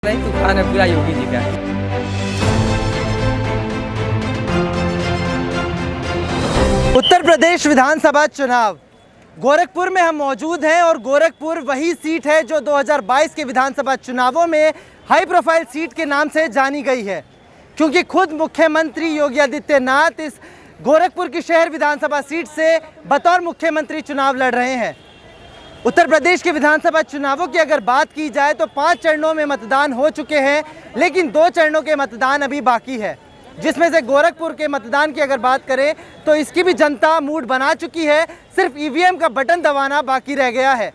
नहीं तूफान है पूरा योगी जी का। उत्तर प्रदेश विधानसभा चुनाव, गोरखपुर में हम मौजूद हैं और गोरखपुर वही सीट है जो 2022 के विधानसभा चुनावों में हाई प्रोफाइल सीट के नाम से जानी गई है, क्योंकि खुद मुख्यमंत्री योगी आदित्यनाथ इस गोरखपुर की शहर विधानसभा सीट से बतौर मुख्यमंत्री चुनाव लड़ रहे हैं। उत्तर प्रदेश के विधानसभा चुनावों की अगर बात की जाए तो 5 चरणों में मतदान हो चुके हैं, लेकिन 2 चरणों के मतदान अभी बाकी है, जिसमें से गोरखपुर के मतदान की अगर बात करें तो इसकी भी जनता मूड बना चुकी है, सिर्फ ईवीएम का बटन दबाना बाकी रह गया है।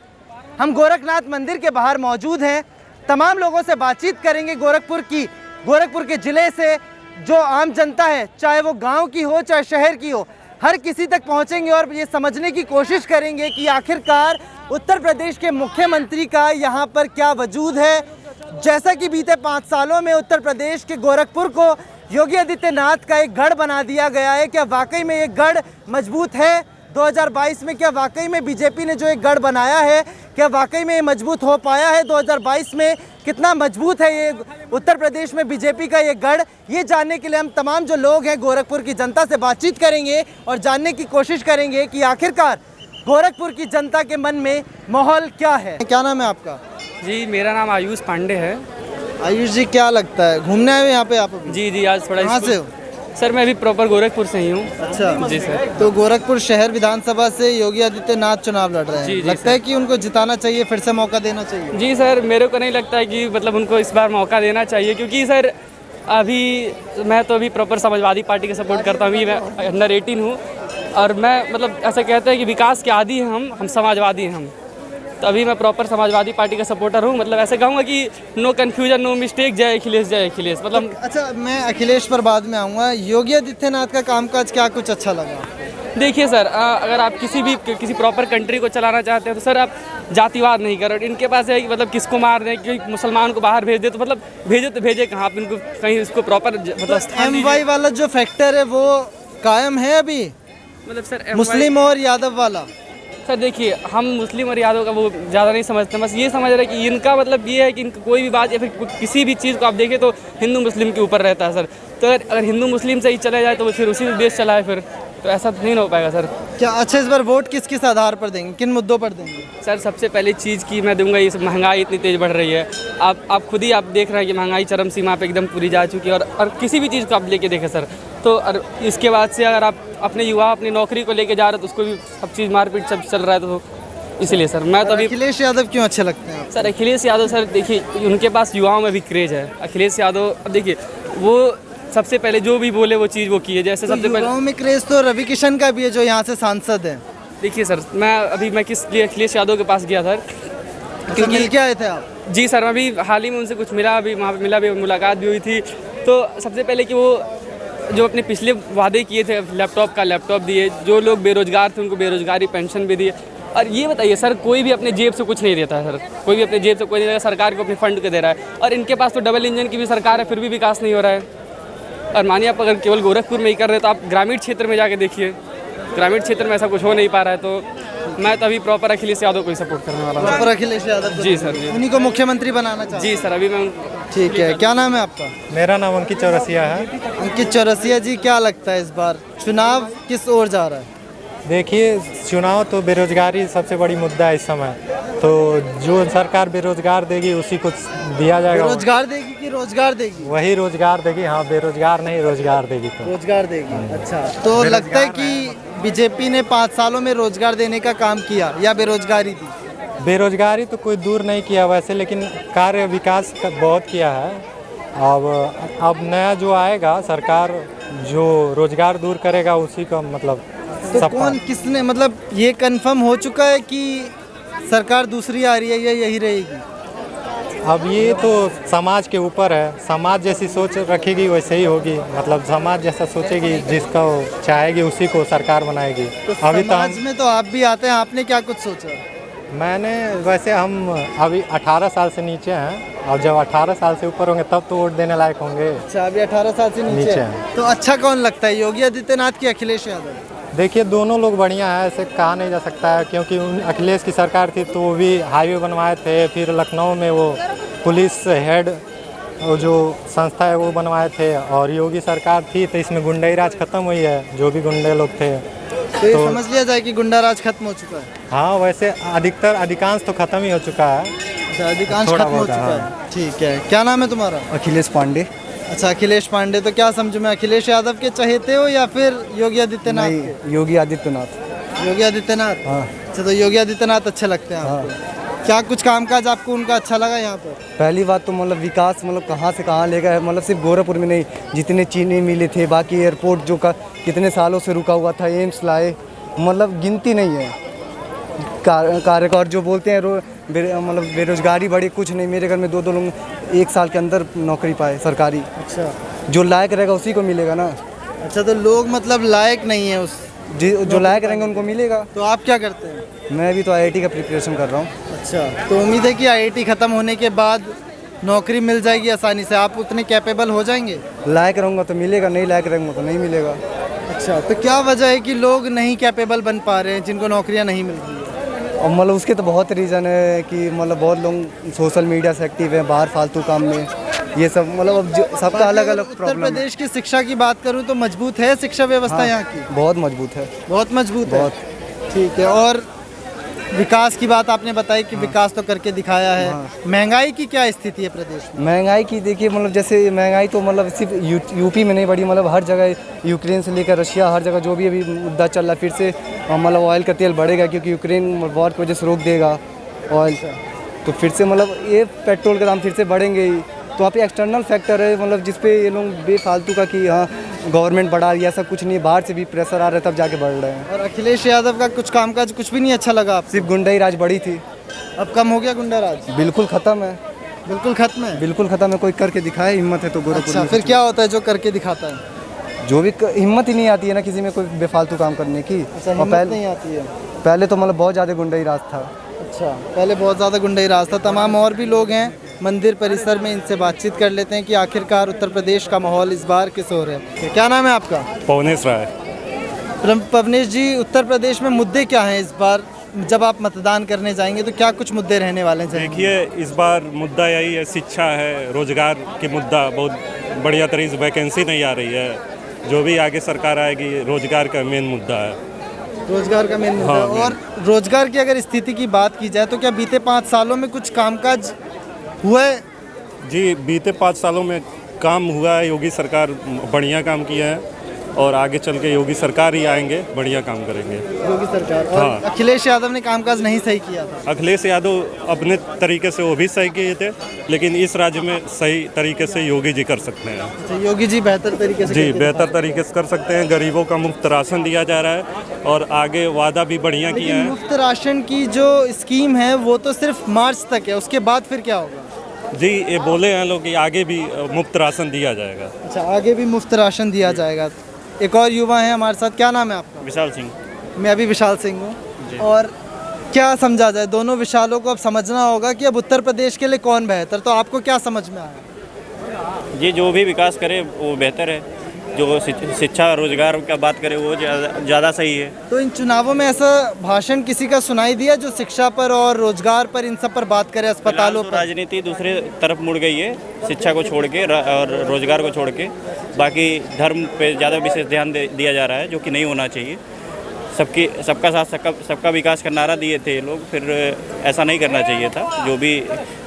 हम गोरखनाथ मंदिर के बाहर मौजूद हैं, तमाम लोगों से बातचीत करेंगे गोरखपुर के ज़िले से जो आम जनता है, चाहे वो गाँव की हो चाहे शहर की हो, हर किसी तक पहुँचेंगे और ये समझने की कोशिश करेंगे कि आखिरकार उत्तर प्रदेश के मुख्यमंत्री का यहाँ पर क्या वजूद है। जैसा कि बीते 5 सालों में उत्तर प्रदेश के गोरखपुर को योगी आदित्यनाथ का एक गढ़ बना दिया गया है, क्या वाकई में ये गढ़ मजबूत है 2022 में? क्या वाकई में बीजेपी ने जो एक गढ़ बनाया है, क्या वाकई में ये मजबूत हो पाया है 2022 में? कितना मजबूत है ये उत्तर प्रदेश में बीजेपी का ये गढ़? ये जानने के लिए हम तमाम जो लोग हैं गोरखपुर की जनता से बातचीत करेंगे और जानने की कोशिश करेंगे कि आखिरकार गोरखपुर की जनता के मन में माहौल क्या है। क्या नाम है आपका? जी मेरा नाम आयुष पांडे है। आयुष जी, क्या लगता है घूमने आए हो यहाँ पे आप? जी आज थोड़ा कहाँ से हो? सर मैं अभी प्रॉपर गोरखपुर से ही हूँ। अच्छा जी सर। तो गोरखपुर शहर विधानसभा से योगी आदित्यनाथ चुनाव लड़ रहे हैं। जी, लगता है कि उनको जिताना चाहिए, फिर से मौका देना चाहिए? जी सर, मेरे को नहीं लगता है कि मतलब उनको इस बार मौका देना चाहिए, क्योंकि सर अभी मैं तो अभी प्रॉपर समाजवादी पार्टी का सपोर्ट करता हूँ। मैं अंडर 18 हूँ और मैं मतलब ऐसा कहते हैं कि विकास के आदी हैं हम समाजवादी हैं हम। तो अभी मैं प्रॉपर समाजवादी पार्टी का सपोर्टर हूँ। मतलब ऐसे कहूँगा कि नो कन्फ्यूजन नो मिस्टेक, जय अखिलेश मतलब। अच्छा, मैं अखिलेश पर बाद में आऊँगा। योगी आदित्यनाथ का कामकाज क्या कुछ अच्छा लगा? देखिए सर, अगर आप किसी प्रॉपर कंट्री को चलाना चाहते हैं तो सर आप जातिवाद नहीं करो। इनके पास है कि मतलब किसको मार दें, कि मुसलमान को बाहर भेज दे, तो मतलब भेजे कहाँ? आप इनको कहीं इसको प्रॉपर मतलब MY वाला जो फैक्टर है वो कायम है अभी, मतलब सर मुस्लिम और यादव वाला? सर देखिए, हम मुस्लिम और यादव का वो ज़्यादा नहीं समझते, बस ये समझ रहे हैं कि इनका मतलब ये है कि इनका कोई भी बात या फिर किसी भी चीज़ को आप देखें तो हिंदू मुस्लिम के ऊपर रहता है सर। तो अगर हिंदू मुस्लिम से ही चला जाए तो फिर उसी देश चला है, फिर तो ऐसा नहीं हो पाएगा सर। क्या अच्छा, इस बार वोट किस आधार पर देंगे, किन मुद्दों पर देंगे? सर सबसे पहले चीज़ की मैं दूंगा, ये महंगाई इतनी तेज़ बढ़ रही है। आप खुद ही आप देख रहे हैं कि महंगाई चरम सीमा पे एकदम पूरी जा चुकी है। और किसी भी चीज़ को आप लेके देखें सर, तो और इसके बाद से अगर आप अपने युवा अपनी नौकरी को लेके जा रहे हो तो उसको भी सब चीज़ मारपीट सब चल रहा है। तो इसीलिए सर मैं तो अभी अखिलेश यादव क्यों अच्छे लगते हैं? सर अखिलेश यादव सर देखिए, उनके पास युवाओं में भी क्रेज है। अखिलेश यादव अब देखिए, वो सबसे पहले जो भी बोले वो चीज़ वो की है। जैसे सबसे पहले युवाओं में क्रेज तो रवि किशन का भी है जो यहाँ से सांसद है। देखिए सर, मैं किस लिए अखिलेश यादव के पास गया सर, क्योंकि मिल के आए थे आप? जी सर, मैं अभी हाल ही में उनसे कुछ मिला, अभी वहाँ पे मिला भी, मुलाकात भी हुई थी। तो सबसे पहले कि वो जो अपने पिछले वादे किए थे, लैपटॉप दिए, जो लोग बेरोजगार थे उनको बेरोजगारी पेंशन भी दिए। और ये बताइए सर, कोई भी अपने जेब से कुछ नहीं देता है सर, कोई भी अपने जेब से कोई नहीं देता, सरकार को अपने फंड को दे रहा है। और इनके पास तो डबल इंजन की भी सरकार है, फिर भी विकास नहीं हो रहा है। और मानिए आप अगर केवल गोरखपुर में ही कर रहे हैं तो आप ग्रामीण क्षेत्र में जाके देखिए, ग्रामीण क्षेत्र में ऐसा कुछ हो नहीं पा रहा है। तो मैं तो अभी प्रॉपर अखिलेश यादव को ही सपोर्ट करने वाला हूँ। प्रॉपर अखिलेश यादव? जी सर, जी उन्हीं को मुख्यमंत्री बनाना चाहिए? जी सर, अभी मैं ठीक है। क्या नाम है आपका? मेरा नाम अंकित चौरसिया है। अंकित चौरसिया जी, क्या लगता है इस बार चुनाव किस ओर जा रहा है? देखिए, चुनाव तो बेरोजगारी सबसे बड़ी मुद्दा है इस समय। तो जो सरकार बेरोजगार देगी उसी को दिया जाएगा। रोजगार देगी कि रोजगार देगी? वही रोजगार देगी। हाँ, बेरोजगार नहीं, रोजगार देगी। तो रोजगार देगी। अच्छा, तो लगता है कि बीजेपी ने 5 सालों में रोजगार देने का काम किया या बेरोजगारी दी? बेरोजगारी तो कोई दूर नहीं किया वैसे, लेकिन कार्य विकास बहुत किया है। अब नया जो आएगा सरकार, जो रोजगार दूर करेगा उसी का मतलब तो कौन किसने, मतलब ये कंफर्म हो चुका है कि सरकार दूसरी आ रही है या यही रहेगी? अब ये तो समाज के ऊपर है, समाज जैसी सोच रखेगी वैसे ही होगी। मतलब समाज जैसा सोचेगी, जिसका चाहेगी उसी को सरकार बनाएगी। तो अभी समाज में तो आप भी आते हैं, आपने क्या कुछ सोचा? मैंने वैसे हम अभी 18 साल से नीचे हैं, और जब 18 साल से ऊपर होंगे तब तो वोट देने लायक होंगे। अच्छा, अभी 18 साल से नीचे हैं। तो अच्छा कौन लगता है, योगी आदित्यनाथ की अखिलेश यादव? देखिए, दोनों लोग बढ़िया है, ऐसे कहा नहीं जा सकता है, क्योंकि अखिलेश की सरकार थी तो वो भी हाईवे बनवाए थे, फिर लखनऊ में वो पुलिस हेड वो जो संस्था है वो बनवाए थे, और योगी सरकार थी तो इसमें गुंडाई राज खत्म हुई है, जो भी गुंडे लोग थे। तो ये समझ लिया जाए कि गुंडा राज खत्म हो चुका है। हाँ, वैसे अधिकांश तो खत्म ही हो चुका है। अच्छा, अधिकांश थोड़ा खत्म हो बहुत, चुका हाँ। है। ठीक है, क्या नाम है तुम्हारा? अखिलेश पांडे। अच्छा, अखिलेश पांडे। तो क्या समझो मैं, अखिलेश यादव के चहेते हो या फिर योगी आदित्यनाथ के? नहीं, योगी आदित्यनाथ। योगी आदित्यनाथ। हाँ। अच्छा, तो योगी आदित्यनाथ अच्छे लगते हैं आपको? क्या कुछ कामकाज आपको उनका अच्छा लगा यहाँ पर? पहली बात तो मतलब विकास मतलब कहाँ से कहाँ ले गए, मतलब सिर्फ गोरखपुर में नहीं, जितने चीनी मिले थे, बाकी एयरपोर्ट जो का कितने सालों से रुका हुआ था, एम्स लाए, मतलब गिनती नहीं है। कार्यकर जो बोलते हैं मतलब बेरोजगारी बढ़ी, कुछ नहीं। मेरे घर में दो लोग 1 साल के अंदर नौकरी पाए सरकारी। अच्छा। जो लायक रहेगा उसी को मिलेगा ना। अच्छा, तो लोग मतलब लायक नहीं है उस, जो लायक रहेंगे उनको मिलेगा। तो आप क्या करते हैं? मैं भी तो IIT का प्रिपरेशन कर रहा हूँ। अच्छा, तो उम्मीद है कि IIT ख़त्म होने के बाद नौकरी मिल जाएगी आसानी से, आप उतने कैपेबल हो जाएंगे? लायक रहूँगा तो मिलेगा, नहीं लायक रहूँगा तो नहीं मिलेगा। अच्छा, तो क्या वजह है कि लोग नहीं कैपेबल बन पा रहे हैं, जिनको नौकरियां नहीं मिल रही है? और मतलब उसके तो बहुत रीज़न है कि मतलब बहुत लोग सोशल मीडिया से एक्टिव हैं, बाहर फालतू काम में, ये सब मतलब अब सबका अलग अलग उत्तर प्रॉब्लम है। प्रदेश की शिक्षा की बात करूं तो मजबूत है शिक्षा व्यवस्था यहाँ की? बहुत मजबूत है। बहुत मजबूत है। बहुत। ठीक है, और विकास की बात आपने बताई कि विकास तो करके दिखाया है। महंगाई की क्या स्थिति है प्रदेश में? महंगाई की देखिए, मतलब जैसे महंगाई तो मतलब सिर्फ यूपी में नहीं बढ़ी, मतलब हर जगह, यूक्रेन से लेकर रशिया, हर जगह जो भी अभी मुद्दा चल रहा है, फिर से मतलब ऑयल का तेल बढ़ेगा क्योंकि यूक्रेन वॉर की वजह से रोक देगा ऑयल, तो फिर से मतलब ये पेट्रोल के दाम फिर से बढ़ेंगे ही। तो वहाँ पे एक्सटर्नल फैक्टर है, मतलब जिसपे ये लोग बेफालतू का कि हाँ गवर्नमेंट बढ़ा रही है, ऐसा कुछ नहीं, बाहर से भी प्रेशर आ रहा है तब जाके बढ़ रहे हैं। और अखिलेश यादव का कुछ कामकाज कुछ भी नहीं अच्छा लगा आपको? सिर्फ गुंडाई राज बढ़ी थी, अब कम हो गया गुंडा राज? बिल्कुल ख़त्म है। बिल्कुल खत्म है? बिल्कुल ख़त्म है। कोई करके दिखाए, हिम्मत है तो गोरखपुर अच्छा, में फिर क्या होता है जो करके दिखाता है? जो भी हिम्मत ही नहीं आती है ना किसी में कोई बेफालतू काम करने की। अच्छा, और हिम्मत नहीं आती है। पहले तो मतलब बहुत ज़्यादा गुंडाई राज था। अच्छा, पहले बहुत ज़्यादा गुंडाई राज था। तमाम और भी लोग हैं मंदिर परिसर में, इनसे बातचीत कर लेते हैं कि आखिरकार उत्तर प्रदेश का माहौल इस बार किस ओर है। क्या नाम है आपका? पवनेश राय। पवनेश जी, उत्तर प्रदेश में मुद्दे क्या हैं इस बार? जब आप मतदान करने जाएंगे तो क्या कुछ मुद्दे रहने वाले हैं? देखिए, इस बार मुद्दा यही है, शिक्षा है, रोजगार की मुद्दा बहुत बढ़िया तरीके से, वैकेंसी नहीं आ रही है। जो भी आगे सरकार आएगी, रोजगार का मेन मुद्दा है। रोजगार का मेन मुद्दा है। और रोजगार की अगर स्थिति की बात की जाए तो क्या बीते 5 सालों में कुछ कामकाज हुआ है? जी, बीते 5 सालों में काम हुआ है। योगी सरकार बढ़िया काम किया है और आगे चल के योगी सरकार ही आएंगे, बढ़िया काम करेंगे योगी सरकार। और हाँ। अखिलेश यादव ने कामकाज नहीं सही किया था? अखिलेश यादव अपने तरीके से वो भी सही किए थे, लेकिन इस राज्य में सही तरीके से योगी जी कर सकते हैं। अच्छा, योगी जी बेहतर तरीके से जी, करके बेहतर दिखाए। तरीके से कर सकते हैं। गरीबों का मुफ्त राशन दिया जा रहा है और आगे वादा भी बढ़िया किया लेकिन है। मुफ्त राशन की जो स्कीम है वो तो सिर्फ मार्च तक है, उसके बाद फिर क्या होगा? जी, ये बोले हैं लोग कि आगे भी मुफ्त राशन दिया जाएगा। अच्छा, आगे भी मुफ्त राशन दिया जाएगा। एक और युवा है हमारे साथ, क्या नाम है आपका? विशाल सिंह। मैं अभी विशाल सिंह हूँ। और क्या समझा जाए, दोनों विशालों को अब समझना होगा कि अब उत्तर प्रदेश के लिए कौन बेहतर, तो आपको क्या समझ में आया? ये जो भी विकास करे वो बेहतर है, जो शिक्षा रोजगार का बात करे वो ज़्यादा सही है। तो इन चुनावों में ऐसा भाषण किसी का सुनाई दिया जो शिक्षा पर और रोजगार पर, इन सब पर बात करे, अस्पतालों तो पर? राजनीति दूसरे तरफ मुड़ गई है, शिक्षा को छोड़ के और रोजगार को छोड़ के, बाकी धर्म पे ज़्यादा विशेष ध्यान दिया जा रहा है, जो कि नहीं होना चाहिए। सबका साथ सबका विकास का नारा दिए थे ये लोग, फिर ऐसा नहीं करना चाहिए था जो भी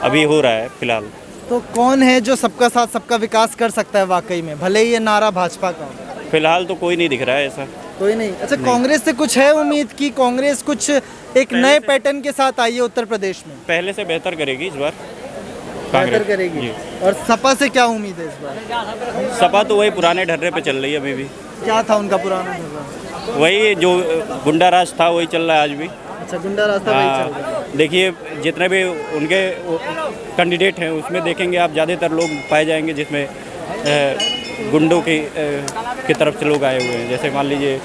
अभी हो रहा है फिलहाल। तो कौन है जो सबका साथ सबका विकास कर सकता है वाकई में, भले ही ये नारा भाजपा का हो? फिलहाल तो कोई नहीं दिख रहा है ऐसा। कोई नहीं। अच्छा, कांग्रेस से कुछ है उम्मीद की कांग्रेस कुछ एक नए पैटर्न के साथ आई है उत्तर प्रदेश में? पहले से बेहतर करेगी इस बार बेहतर कांग्रेस करेगी। जी। और सपा से क्या उम्मीद है इस बार? सपा तो वही पुराने ढर्रे पे चल रही है अभी भी। क्या था उनका पुराना ढर्रा? वही जो गुंडा राज था वही चल रहा है आज भी। अच्छा, गुंडा रास्ता वही चल रहा है। देखिए, जितने भी उनके कैंडिडेट हैं उसमें देखेंगे आप, ज़्यादातर लोग पाए जाएंगे जिसमें गुंडों की तरफ से लोग आए हुए हैं। जैसे मान लीजिए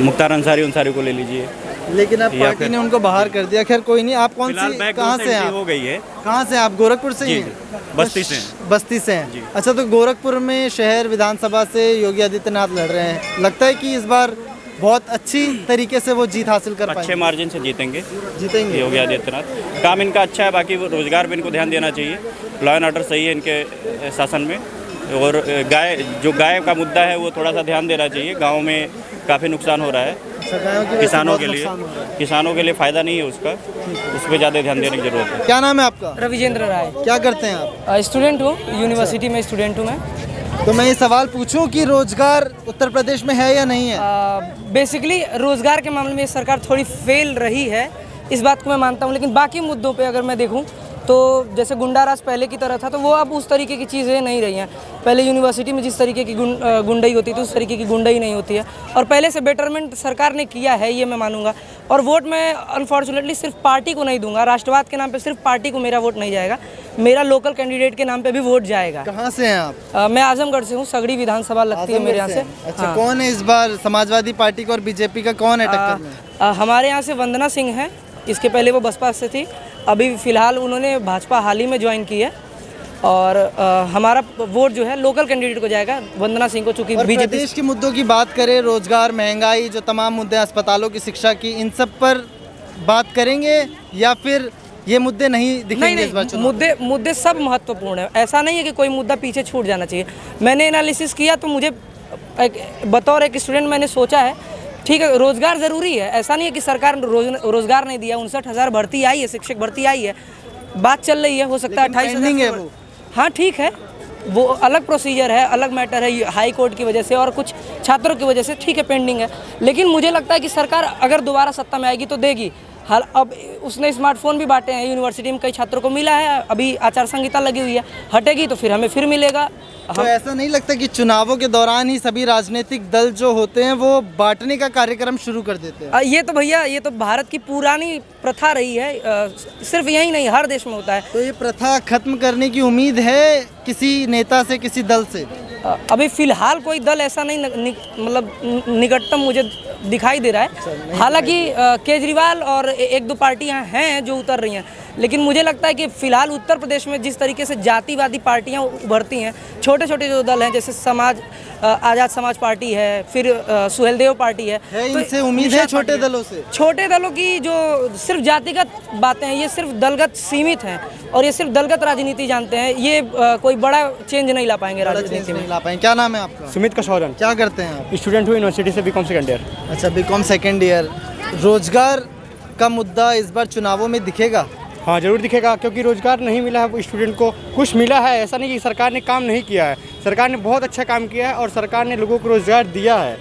मुख्तार अंसारी को ले लीजिए। लेकिन अब या पार्टी फिर- ने उनको बाहर कर दिया। खैर कोई नहीं। आप कौन फिलहाल सी, बैक कहाँ से हैं हो आप? गई है। कहाँ से हैं आप? गोरखपुर से ही जी, हैं? बस्ती से हैं। बस्ती से हैं। जी। अच्छा, तो गोरखपुर में शहर विधानसभा से योगी आदित्यनाथ लड़ रहे हैं, लगता है कि इस बार बहुत अच्छी तरीके से वो जीत हासिल कर अच्छे पाएंगे, मार्जिन से जीतेंगे जीतेंगे। योगी आदित्यनाथ। काम इनका अच्छा है, बाकी वो रोजगार पे इनको ध्यान देना चाहिए। लॉ एंड ऑर्डर सही है इनके शासन में। और गाय का मुद्दा है वो थोड़ा सा ध्यान देना चाहिए। गाँव में काफ़ी नुकसान हो रहा है किसानों के लिए फ़ायदा नहीं है उसका, उस पर ज़्यादा ध्यान देने की ज़रूरत है। क्या नाम है आपका? रविजेंद्र राय। क्या करते हैं आप? स्टूडेंट हूँ, यूनिवर्सिटी में स्टूडेंट हूँ मैं। तो मैं ये सवाल पूछूं कि रोजगार उत्तर प्रदेश में है या नहीं है? बेसिकली रोज़गार के मामले में सरकार थोड़ी फेल रही है, इस बात को मैं मानता हूँ। लेकिन बाकी मुद्दों पे अगर मैं देखूँ तो जैसे गुंडाराज पहले की तरह था, तो वो अब उस तरीके की चीज़ें नहीं रही हैं। पहले यूनिवर्सिटी में जिस तरीके की गुंडई होती थी, उस तरीके की गुंडई नहीं होती है। और पहले से बेटरमेंट सरकार ने किया है, ये मैं मानूंगा। और वोट मैं अनफॉर्चुनेटली सिर्फ पार्टी को नहीं दूंगा, राष्ट्रवाद के नाम पे सिर्फ पार्टी को मेरा वोट नहीं जाएगा, मेरा लोकल कैंडिडेट के नाम पे भी वोट जाएगा। कहाँ से हैं आप? मैं आजमगढ़ से हूँ, सगड़ी विधानसभा लगती है मेरे यहाँ से। अच्छा, कौन है इस बार समाजवादी पार्टी का और बीजेपी का कौन है टक्कर में? हमारे यहाँ से वंदना सिंह हैं, इसके पहले वो बसपा से थी, अभी फ़िलहाल उन्होंने भाजपा हाल ही में ज्वाइन की है। और हमारा वोट जो है लोकल कैंडिडेट को जाएगा, वंदना सिंह को, चूँकि और बीजेपी। प्रदेश के मुद्दों की बात करें, रोजगार, महंगाई, जो तमाम मुद्दे, अस्पतालों की, शिक्षा की, इन सब पर बात करेंगे या फिर ये मुद्दे नहीं दिखेंगे इस बार चुनाव? मुद्दे सब महत्वपूर्ण है, ऐसा नहीं है कि कोई मुद्दा पीछे छूट जाना चाहिए। मैंने एनालिसिस किया तो मुझे बतौर एक स्टूडेंट मैंने सोचा है, ठीक है, रोज़गार ज़रूरी है, ऐसा नहीं है कि सरकार रोज़गार नहीं दिया। 59,000 भर्ती आई है, शिक्षक भर्ती आई है, बात चल रही है, हो सकता है 28,000 है वो। हाँ ठीक है, वो अलग प्रोसीजर है, अलग मैटर है, हाई कोर्ट की वजह से और कुछ छात्रों की वजह से, ठीक है, पेंडिंग है। लेकिन मुझे लगता है कि सरकार अगर दोबारा सत्ता में आएगी तो देगी। हाल अब उसने स्मार्टफोन भी बांटे हैं, यूनिवर्सिटी में कई छात्रों को मिला है, अभी आचार संहिता लगी हुई है, हटेगी तो फिर हमें फिर मिलेगा। तो ऐसा नहीं लगता कि चुनावों के दौरान ही सभी राजनीतिक दल जो होते हैं वो बांटने का कार्यक्रम शुरू कर देते हैं? ये तो भैया, ये तो भारत की पुरानी प्रथा रही है, सिर्फ यही नहीं, हर देश में होता है। तो ये प्रथा खत्म करने की उम्मीद है किसी नेता से, किसी दल से? अभी फिलहाल कोई दल ऐसा नहीं मतलब निकटतम मुझे दिखाई दे रहा है। हालांकि केजरीवाल और एक दो पार्टियां हैं जो उतर रही हैं, लेकिन मुझे लगता है कि फिलहाल उत्तर प्रदेश में जिस तरीके से जातिवादी पार्टियां उभरती हैं, छोटे छोटे जो दल हैं, जैसे आज़ाद समाज पार्टी है, फिर सुहेलदेव पार्टी है, तो इनसे उम्मीद है छोटे दलों से? छोटे दलों की जो सिर्फ जातिगत बातें हैं, ये सिर्फ दलगत सीमित हैं और ये सिर्फ दलगत राजनीति जानते हैं, ये कोई बड़ा चेंज नहीं ला पाएंगे राजनीति में। क्या नाम है आपका? सुमित कशौरन। क्या करते हैं आप? स्टूडेंट हूँ यूनिवर्सिटी से, बीकॉम सेकेंड ईयर। अच्छा, बीकॉम सेकेंड ईयर। रोजगार का मुद्दा इस बार चुनावों में दिखेगा? हाँ ज़रूर दिखेगा, क्योंकि रोज़गार नहीं मिला है स्टूडेंट को, कुछ मिला है, ऐसा नहीं कि सरकार ने काम नहीं किया है, सरकार ने बहुत अच्छा काम किया है और सरकार ने लोगों को रोज़गार दिया है,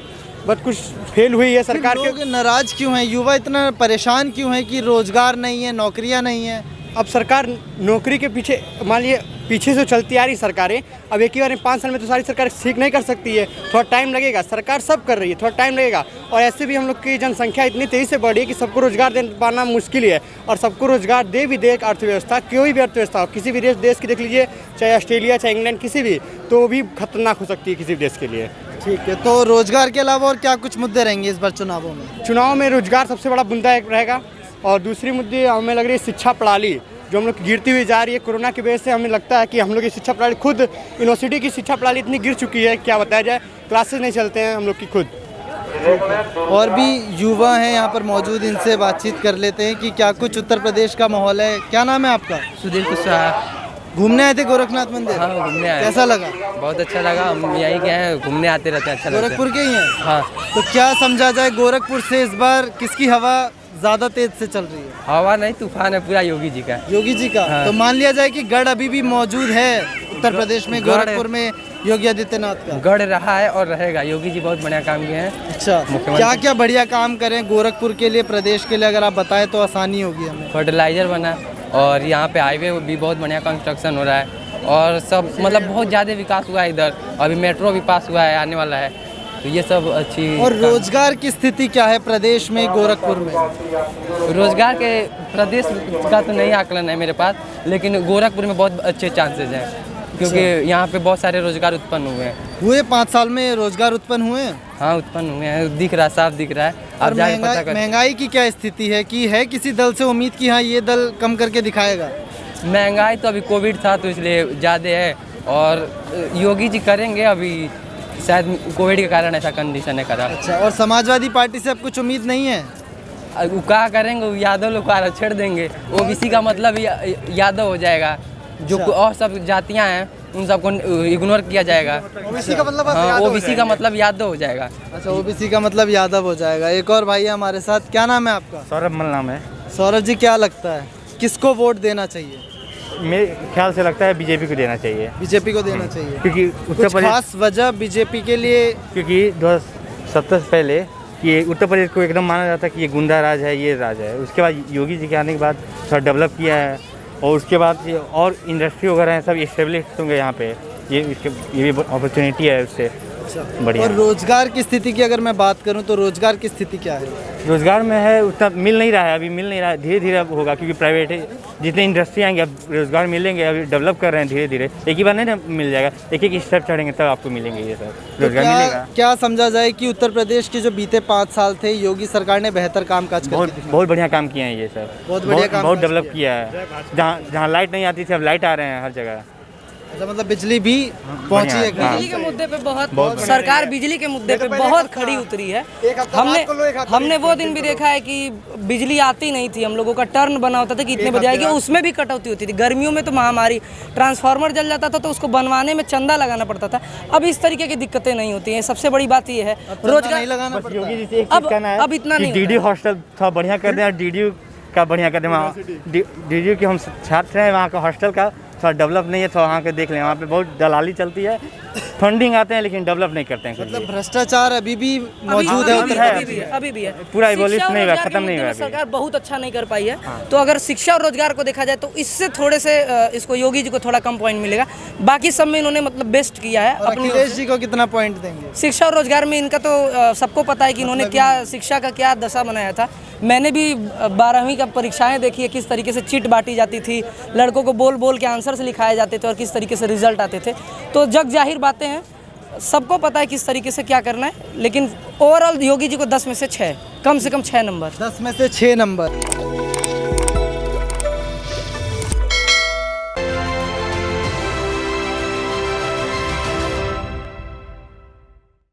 बट कुछ फेल हुई है सरकार के। लोग नाराज क्यों हैं, युवा इतना परेशान क्यों है कि रोजगार नहीं है, नौकरियां नहीं है? अब सरकार नौकरी के पीछे, मान लिए पीछे से चलती आ रही सरकारें, अब एक ही बार में 5 साल में तो सारी सरकार ठीक नहीं कर सकती है, थोड़ा टाइम लगेगा। सरकार सब कर रही है, थोड़ा टाइम लगेगा। और ऐसे भी हम लोग की जनसंख्या इतनी तेज़ी से बढ़ी है कि सबको रोज़गार दे पाना मुश्किल है, और सबको रोज़गार दे भी दे अर्थव्यवस्था, कोई भी अर्थव्यवस्था हो, किसी भी देश की देख लीजिए, चाहे ऑस्ट्रेलिया, चाहे इंग्लैंड, किसी भी, तो भी खतरनाक हो सकती है किसी भी देश के लिए। ठीक है, तो रोजगार के अलावा और क्या कुछ मुद्दे रहेंगे इस बार चुनावों में? चुनाव में रोजगार सबसे बड़ा मुद्दा एक रहेगा, और दूसरी मुद्दे हमें लग रही है शिक्षा प्रणाली, जो हम लोग की गिरती हुई जा रही है। कोरोना की वजह से हमें लगता है कि हम लोग की शिक्षा प्रणाली, खुद यूनिवर्सिटी की शिक्षा प्रणाली इतनी गिर चुकी है, क्या बताया जाए, क्लासेस नहीं चलते हैं हम लोग की खुद। और भी युवा हैं यहाँ पर मौजूद, इनसे बातचीत कर लेते हैं कि क्या कुछ उत्तर प्रदेश का माहौल है। क्या नाम है आपका? सुधीर कुशवाहा। घूमने आए थे गोरखनाथ मंदिर? हाँ, घूमने आए। कैसा लगा? बहुत अच्छा लगा, हम यहीं के हैं, घूमने आते रहते हैं, अच्छा लगता है। गोरखपुर के ही हैं? हाँ। तो क्या समझा जाए, गोरखपुर से इस बार किसकी हवा ज्यादा तेज से चल रही है? हवा नहीं, तूफान है पूरा योगी जी का। योगी जी का? हाँ। तो मान लिया जाए कि गढ़ अभी भी मौजूद है उत्तर प्रदेश में, गोरखपुर में योगी आदित्यनाथ का गढ़ रहा है और रहेगा। योगी जी बहुत बढ़िया काम किए हैं। अच्छा, क्या क्या बढ़िया काम करें गोरखपुर के लिए, प्रदेश के लिए, अगर आप बताएं तो आसानी होगी हमें। फर्टिलाइजर बना, और यहाँ पे हाईवे भी बहुत बढ़िया कंस्ट्रक्शन हो रहा है, और सब मतलब बहुत ज़्यादा विकास हुआ है इधर। अभी मेट्रो भी पास हुआ है, आने वाला है, तो ये सब अच्छी। और रोजगार की स्थिति क्या है प्रदेश में, गोरखपुर में? रोजगार के प्रदेश का तो नहीं आकलन है मेरे पास, लेकिन गोरखपुर में बहुत अच्छे चांसेस हैं, क्योंकि यहाँ पे बहुत सारे रोजगार उत्पन्न हुए हैं। हुए 5 साल में रोजगार उत्पन्न हुए हैं? हाँ, उत्पन्न हुए हैं, दिख रहा, साफ दिख रहा है। और महंगाई की क्या स्थिति है, कि है किसी दल से उम्मीद कि हाँ ये दल कम करके दिखाएगा? महंगाई तो अभी कोविड था तो इसलिए ज़्यादा है, और योगी जी करेंगे, अभी शायद कोविड के कारण ऐसा कंडीशन है खराब। अच्छा, और समाजवादी पार्टी से अब कुछ उम्मीद नहीं है? वो क्या करेंगे, वो यादव लोग को आरक्षण देंगे, ओबीसी का मतलब यादव हो जाएगा। जो और सब जातियां हैं उन सबको इग्नोर किया जाएगा। ओबीसी का मतलब हाँ, ओबीसी का मतलब यादव हो जाएगा। अच्छा, ओबीसी का मतलब यादव हो जाएगा। एक और भाई है हमारे साथ, क्या नाम है आपका? सौरभ मल नाम है। सौरभ जी, क्या लगता है किसको वोट देना चाहिए? मेरे ख्याल से लगता है बीजेपी को देना चाहिए। बीजेपी को देना चाहिए, क्योंकि उत्तर कुछ प्रदेश, खास वजह बीजेपी के लिए? क्योंकि 2017 से पहले ये उत्तर प्रदेश को एकदम माना जाता है कि ये गुंडा राज है, ये राज है। उसके बाद योगी जी के आने के बाद थोड़ा डेवलप किया है, और उसके बाद ये और इंडस्ट्री वगैरह हैं सब इस्टेब्लिश होंगे यहाँ पे। ये भी अपॉर्चुनिटी है उससे बढ़िया। और रोजगार की स्थिति की अगर मैं बात करूं तो रोजगार की स्थिति क्या है? रोजगार में है उतना मिल नहीं रहा है, अभी मिल नहीं रहा है, धीरे धीरे अब होगा, क्योंकि प्राइवेट जितने इंडस्ट्री आएंगे अब रोजगार मिलेंगे। अभी डेवलप कर रहे हैं धीरे धीरे, एक ही बार नहीं ना मिल जाएगा, एक एक स्टेप चढ़ेंगे तब आपको मिलेंगे ये सब तो रोजगार मिलेगा। क्या समझा जाए कि उत्तर प्रदेश के जो बीते 5 साल थे योगी सरकार ने बेहतर कामकाज बहुत बढ़िया काम किए हैं ये सर, बहुत बढ़िया काम बहुत डेवलप किया है। जहाँ लाइट नहीं आती थी अब लाइट आ रहे हैं हर जगह। अच्छा, मतलब बिजली भी पहुंची है। बिजली के मुद्दे पे बहुत सरकार बिजली के मुद्दे पे बहुत खड़ी उतरी है। हमने वो दिन भी देखा है कि बिजली आती नहीं थी, हम लोगों का टर्न बना होता था कि इतने बजे आएगी, उसमें भी कटौती होती थी। गर्मियों में तो महामारी, ट्रांसफार्मर जल जाता था तो उसको बनवाने में चंदा लगाना पड़ता था। अब इस तरीके की दिक्कतें नहीं होती हैं। सबसे बड़ी बात ये है रोजगार नहीं लगाना पड़ता। योगी जी से एक चीज कहना है, अब इतना नहीं डीडी हॉस्टल थोड़ा बढ़िया कर दें, डीडी का बढ़िया कर दें। वहाँ डीडी के हम छात्र हैं, वहाँ का हॉस्टल का थोड़ा डेवलप नहीं है, थोड़ा वहाँ के देख लें। वहाँ पे बहुत दलाली चलती है, फंडिंग आते हैं लेकिन डेवलप नहीं करते हैं। मतलब भ्रष्टाचार अभी भी मौजूद है, अभी भी है। पूरा एबॉलिश नहीं हुआ, खत्म नहीं हुआ। सरकार बहुत अच्छा नहीं कर पाई है। तो अगर शिक्षा और रोजगार को देखा जाए तो इससे थोड़े से इसको योगी जी को थोड़ा कम पॉइंट मिलेगा। बाकी सब में इन्होंने मतलब बेस्ट किया है। अखिलेश जी को कितना पॉइंट देंगे? शिक्षा और रोजगार में इनका तो सबको पता है कि इन्होंने क्या शिक्षा का क्या दशा बनाया था। मैंने भी 12वीं का परीक्षाएं देखी है, किस तरीके से चिट बांटी जाती थी, लड़कों को बोल बोल के आंसर्स लिखाए जाते थे और किस तरीके से रिजल्ट आते थे। तो जग जाहिर बातें हैं, सबको पता है किस तरीके से क्या करना है। लेकिन ओवरऑल योगी जी को 10 में से 6, कम से कम 6 नंबर। 10 में से 6 नंबर।